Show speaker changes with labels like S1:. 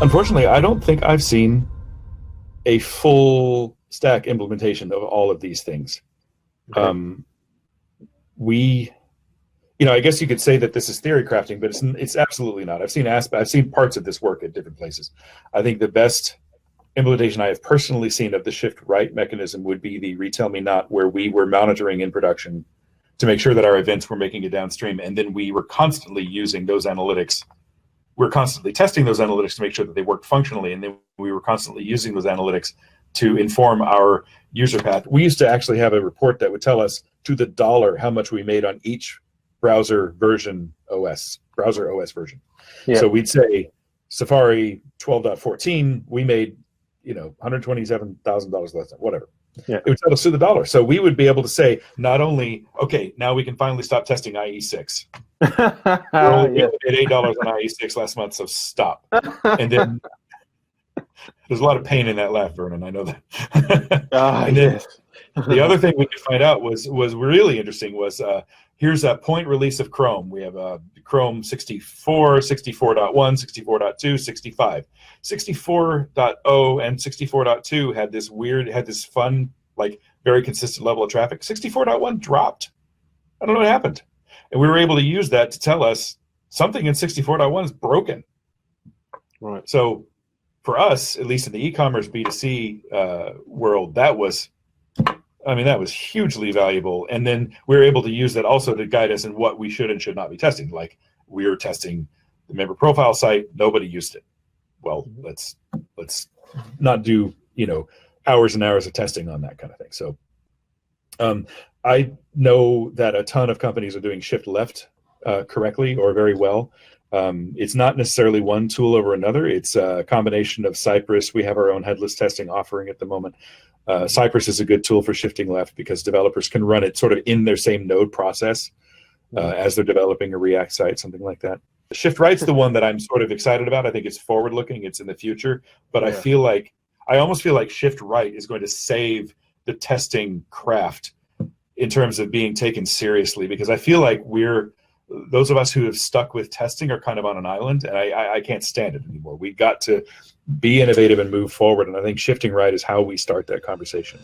S1: Unfortunately, I don't think I've seen a full stack implementation of all of these things.
S2: Okay.
S1: We, I guess you could say that this is theory crafting, but it's absolutely not. I've seen parts of this work at different places. I think the best implementation I have personally seen of the shift right mechanism would be the retell me not, where we were monitoring in production to make sure that our events were making it downstream, and then we were constantly using those analytics. We're constantly testing those analytics to make sure that they worked functionally, and then we were constantly using those analytics to inform our user path. We used to actually have a report that would tell us to the dollar how much we made on each browser OS version.
S2: Yeah.
S1: So we'd say Safari 12.14, we made $127,000 less than whatever.
S2: Yeah.
S1: It would tell us to the dollar. So we would be able to say, not only, okay, now we can finally stop testing IE6. We're only at $8 on IE6 last month, so stop. And then there's a lot of pain in that laugh, Vernon. I know that. And then the other thing we could find out was really interesting was here's a point release of Chrome. We have Chrome 64, 64.1, 64.2, 65. 64.0 and 64.2 had this fun, like very consistent level of traffic. 64.1 dropped. I don't know what happened. And we were able to use that to tell us something in 64.1 is broken.
S2: Right.
S1: So for us, at least in the e-commerce B2C world, that was hugely valuable. And then we were able to use that also to guide us in what we should and should not be testing. Like we were testing the member profile site, nobody used it. Well, let's not do, hours and hours of testing on that kind of thing. So I know that a ton of companies are doing shift left correctly or very well. It's not necessarily one tool over another. It's a combination of Cypress. We have our own headless testing offering at the moment. Cypress is a good tool for shifting left because developers can run it sort of in their same node process as they're developing a React site, something like that. Shift right's the one that I'm sort of excited about. I think it's forward looking, it's in the future, but I almost feel like shift right is going to save the testing craft in terms of being taken seriously, because I feel like those of us who have stuck with testing are kind of on an island, and I can't stand it anymore. We've got to be innovative and move forward, and I think shifting right is how we start that conversation.